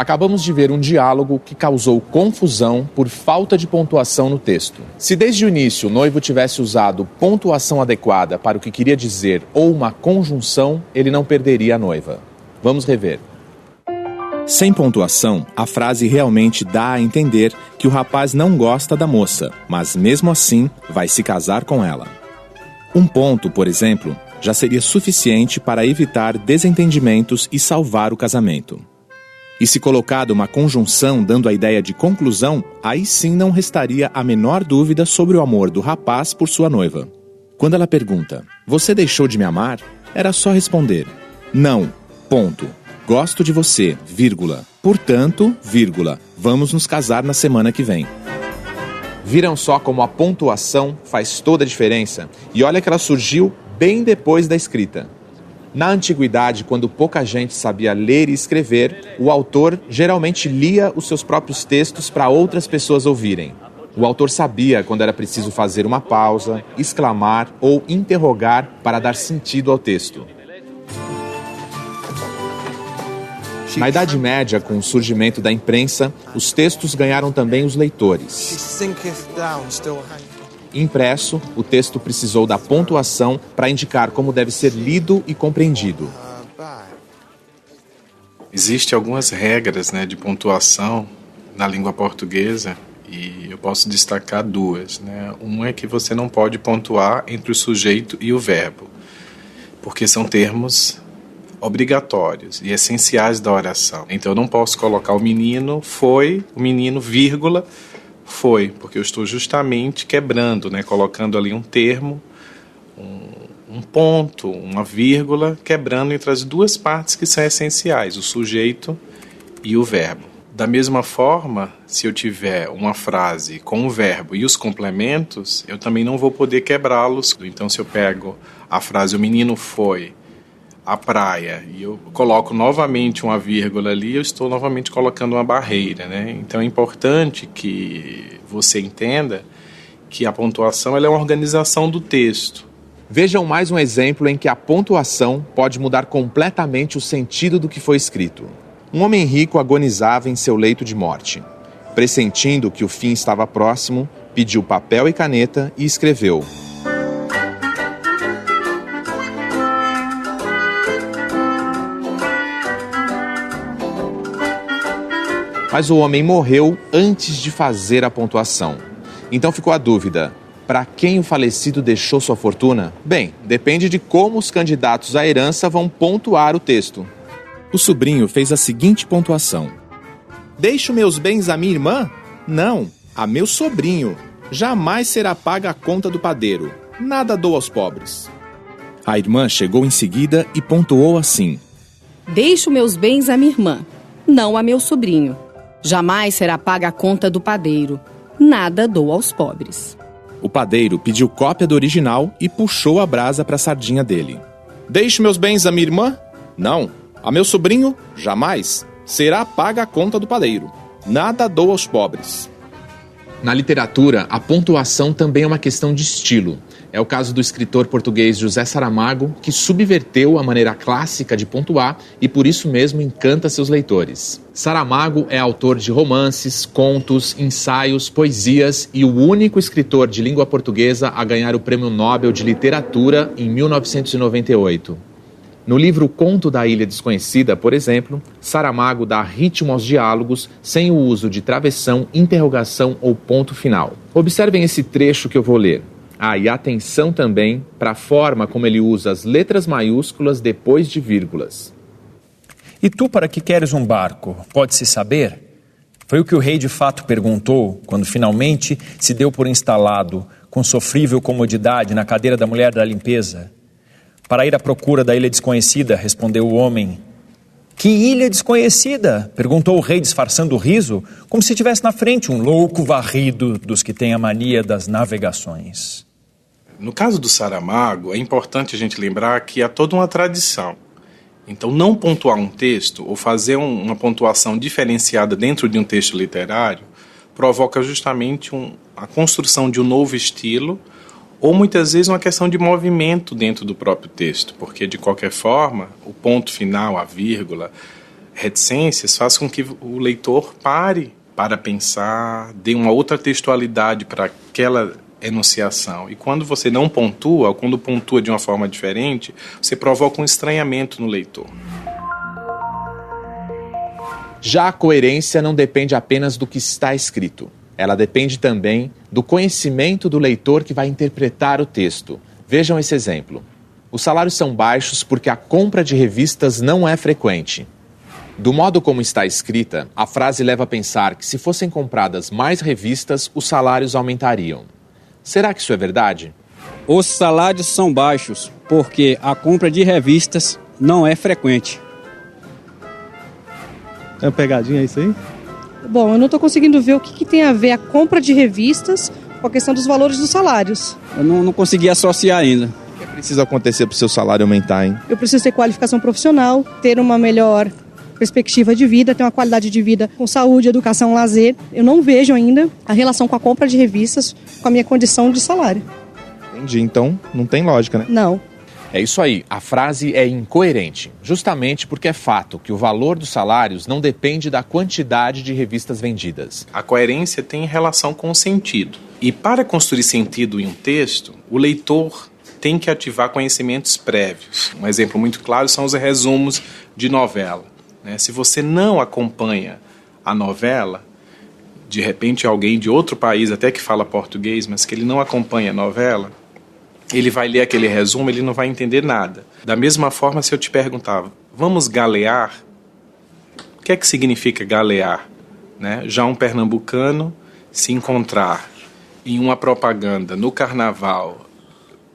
Acabamos de ver um diálogo que causou confusão por falta de pontuação no texto. Se desde o início o noivo tivesse usado pontuação adequada para o que queria dizer ou uma conjunção, ele não perderia a noiva. Vamos rever. Sem pontuação, a frase realmente dá a entender que o rapaz não gosta da moça, mas mesmo assim vai se casar com ela. Um ponto, por exemplo, já seria suficiente para evitar desentendimentos e salvar o casamento. E se colocado uma conjunção dando a ideia de conclusão, aí sim não restaria a menor dúvida sobre o amor do rapaz por sua noiva. Quando ela pergunta, "Você deixou de me amar?", era só responder, "Não, ponto. Gosto de você, vírgula. Portanto, vírgula. Vamos nos casar na semana que vem." Viram só como a pontuação faz toda a diferença? E olha que ela surgiu bem depois da escrita. Na antiguidade, quando pouca gente sabia ler e escrever, o autor geralmente lia os seus próprios textos para outras pessoas ouvirem. O autor sabia quando era preciso fazer uma pausa, exclamar ou interrogar para dar sentido ao texto. Na Idade Média, com o surgimento da imprensa, os textos ganharam também os leitores. Impresso, o texto precisou da pontuação para indicar como deve ser lido e compreendido. Existem algumas regras, de pontuação na língua portuguesa e eu posso destacar duas. Uma é que você não pode pontuar entre o sujeito e o verbo, porque são termos obrigatórios e essenciais da oração. Então eu não posso colocar o menino foi, o menino, vírgula, foi, porque eu estou justamente quebrando, colocando ali um termo, um ponto, uma vírgula, quebrando entre as duas partes que são essenciais, o sujeito e o verbo. Da mesma forma, se eu tiver uma frase com o verbo e os complementos, eu também não vou poder quebrá-los. Então, se eu pego a frase, o menino foi à praia, e eu coloco novamente uma vírgula ali, eu estou novamente colocando uma barreira, Então é importante que você entenda que a pontuação ela é uma organização do texto. Vejam mais um exemplo em que a pontuação pode mudar completamente o sentido do que foi escrito. Um homem rico agonizava em seu leito de morte. Pressentindo que o fim estava próximo, pediu papel e caneta e escreveu: Mas o homem morreu antes de fazer a pontuação. Então ficou a dúvida: para quem o falecido deixou sua fortuna? Bem, depende de como os candidatos à herança vão pontuar o texto. O sobrinho fez a seguinte pontuação: Deixo meus bens à minha irmã? Não, a meu sobrinho. Jamais será paga a conta do padeiro. Nada dou aos pobres. A irmã chegou em seguida e pontuou assim: Deixo meus bens à minha irmã, não a meu sobrinho. Jamais será paga a conta do padeiro. Nada dou aos pobres. O padeiro pediu cópia do original e puxou a brasa para a sardinha dele. Deixo meus bens à minha irmã? Não. A meu sobrinho? Jamais. Será paga a conta do padeiro. Nada dou aos pobres. Na literatura, a pontuação também é uma questão de estilo. É o caso do escritor português José Saramago, que subverteu a maneira clássica de pontuar e por isso mesmo encanta seus leitores. Saramago é autor de romances, contos, ensaios, poesias e o único escritor de língua portuguesa a ganhar o Prêmio Nobel de Literatura em 1998. No livro Conto da Ilha Desconhecida, por exemplo, Saramago dá ritmo aos diálogos sem o uso de travessão, interrogação ou ponto final. Observem esse trecho que eu vou ler. E atenção também para a forma como ele usa as letras maiúsculas depois de vírgulas. E tu para que queres um barco? Pode-se saber? Foi o que o rei de fato perguntou quando finalmente se deu por instalado com sofrível comodidade na cadeira da mulher da limpeza. Para ir à procura da ilha desconhecida, respondeu o homem. Que ilha desconhecida? Perguntou o rei disfarçando o riso, como se tivesse na frente um louco varrido dos que têm a mania das navegações. No caso do Saramago, é importante a gente lembrar que há toda uma tradição. Então, não pontuar um texto ou fazer uma pontuação diferenciada dentro de um texto literário provoca justamente a construção de um novo estilo ou muitas vezes uma questão de movimento dentro do próprio texto, porque de qualquer forma, o ponto final, a vírgula, reticências faz com que o leitor pare para pensar, dê uma outra textualidade para aquela enunciação. E quando você não pontua, ou quando pontua de uma forma diferente, você provoca um estranhamento no leitor. Já a coerência não depende apenas do que está escrito. Ela depende também do conhecimento do leitor que vai interpretar o texto. Vejam esse exemplo. Os salários são baixos porque a compra de revistas não é frequente. Do modo como está escrita, a frase leva a pensar que se fossem compradas mais revistas, os salários aumentariam. Será que isso é verdade? Os salários são baixos porque a compra de revistas não é frequente. É uma pegadinha isso aí? Bom, eu não estou conseguindo ver o que tem a ver a compra de revistas com a questão dos valores dos salários. Eu não consegui associar ainda. O que é preciso acontecer para o seu salário aumentar, hein? Eu preciso ter qualificação profissional, ter uma melhor perspectiva de vida, ter uma qualidade de vida com saúde, educação, lazer. Eu não vejo ainda a relação com a compra de revistas com a minha condição de salário. Entendi, então não tem lógica, né? Não. É isso aí, a frase é incoerente, justamente porque é fato que o valor dos salários não depende da quantidade de revistas vendidas. A coerência tem relação com o sentido. E para construir sentido em um texto, o leitor tem que ativar conhecimentos prévios. Um exemplo muito claro são os resumos de novela. Se você não acompanha a novela, de repente alguém de outro país, até que fala português, mas que ele não acompanha a novela, ele vai ler aquele resumo, ele não vai entender nada. Da mesma forma, se eu te perguntava, vamos galear? O que é que significa galear? Já um pernambucano se encontrar em uma propaganda no carnaval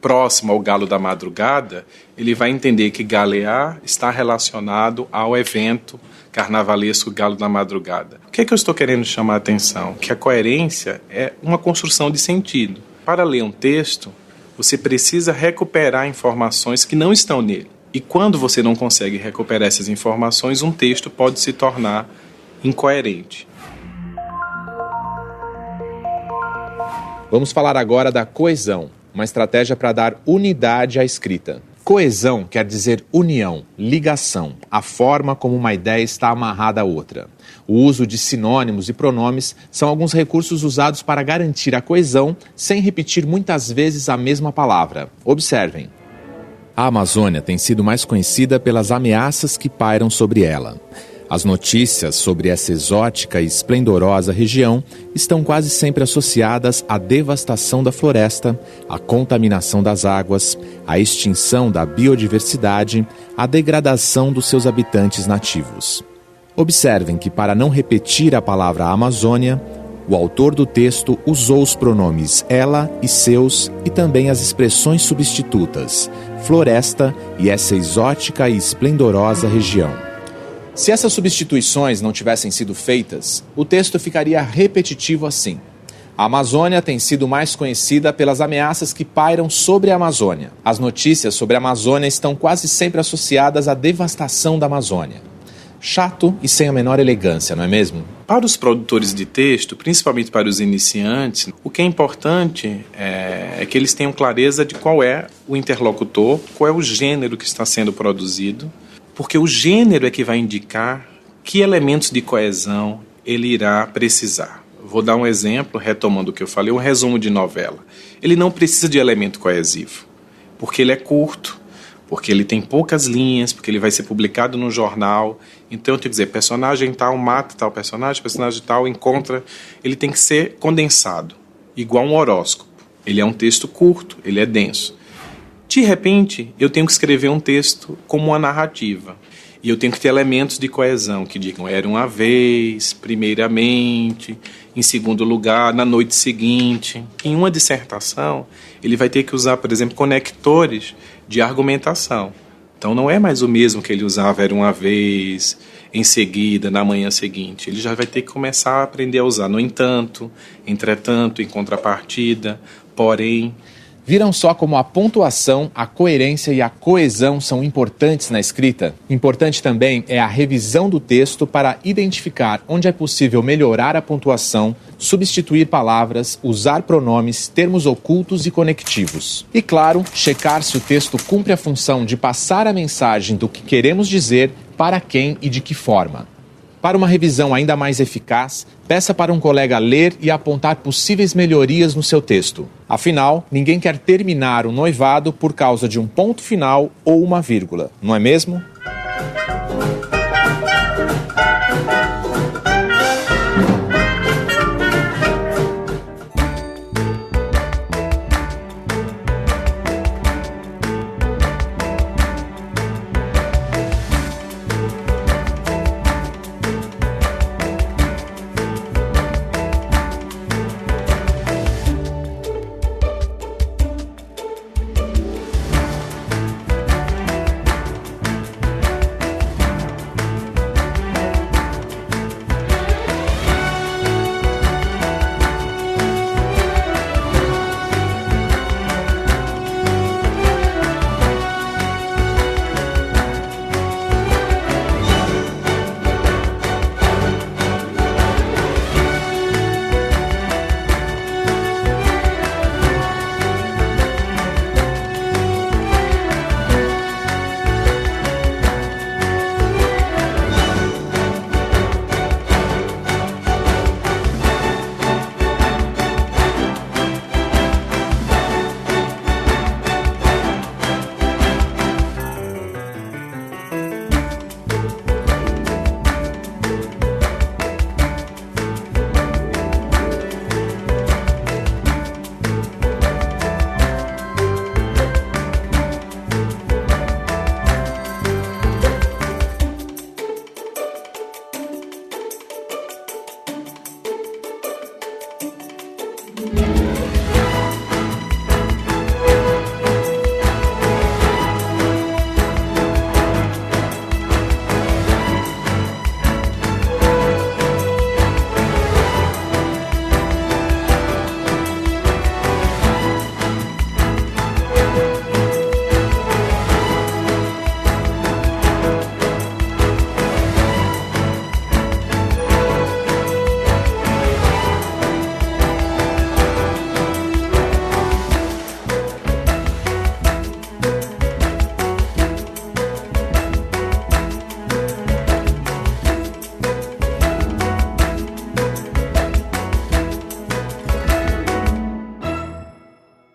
próximo ao Galo da Madrugada, ele vai entender que galear está relacionado ao evento carnavalesco Galo da Madrugada. O que é que eu estou querendo chamar a atenção? Que a coerência é uma construção de sentido. Para ler um texto, você precisa recuperar informações que não estão nele. E quando você não consegue recuperar essas informações, um texto pode se tornar incoerente. Vamos falar agora da coesão, uma estratégia para dar unidade à escrita. Coesão quer dizer união, ligação, a forma como uma ideia está amarrada à outra. O uso de sinônimos e pronomes são alguns recursos usados para garantir a coesão sem repetir muitas vezes a mesma palavra. Observem. A Amazônia tem sido mais conhecida pelas ameaças que pairam sobre ela. As notícias sobre essa exótica e esplendorosa região estão quase sempre associadas à devastação da floresta, à contaminação das águas, à extinção da biodiversidade, à degradação dos seus habitantes nativos. Observem que, para não repetir a palavra Amazônia, o autor do texto usou os pronomes ela e seus e também as expressões substitutas, floresta e essa exótica e esplendorosa região. Se essas substituições não tivessem sido feitas, o texto ficaria repetitivo assim. A Amazônia tem sido mais conhecida pelas ameaças que pairam sobre a Amazônia. As notícias sobre a Amazônia estão quase sempre associadas à devastação da Amazônia. Chato e sem a menor elegância, não é mesmo? Para os produtores de texto, principalmente para os iniciantes, o que é importante é que eles tenham clareza de qual é o interlocutor, qual é o gênero que está sendo produzido, porque o gênero é que vai indicar que elementos de coesão ele irá precisar. Vou dar um exemplo, retomando o que eu falei, um resumo de novela. Ele não precisa de elemento coesivo, porque ele é curto, porque ele tem poucas linhas, porque ele vai ser publicado no jornal. Então, eu tenho que dizer, personagem tal mata tal personagem tal encontra. Ele tem que ser condensado, igual um horóscopo. Ele é um texto curto, ele é denso. De repente, eu tenho que escrever um texto como uma narrativa. E eu tenho que ter elementos de coesão, que digam, era uma vez, primeiramente, em segundo lugar, na noite seguinte. Em uma dissertação, ele vai ter que usar, por exemplo, conectores de argumentação. Então, não é mais o mesmo que ele usava, era uma vez, em seguida, na manhã seguinte. Ele já vai ter que começar a aprender a usar, no entanto, entretanto, em contrapartida, porém. Viram só como a pontuação, a coerência e a coesão são importantes na escrita? Importante também é a revisão do texto para identificar onde é possível melhorar a pontuação, substituir palavras, usar pronomes, termos ocultos e conectivos. E claro, checar se o texto cumpre a função de passar a mensagem do que queremos dizer, para quem e de que forma. Para uma revisão ainda mais eficaz, peça para um colega ler e apontar possíveis melhorias no seu texto. Afinal, ninguém quer terminar o noivado por causa de um ponto final ou uma vírgula, não é mesmo?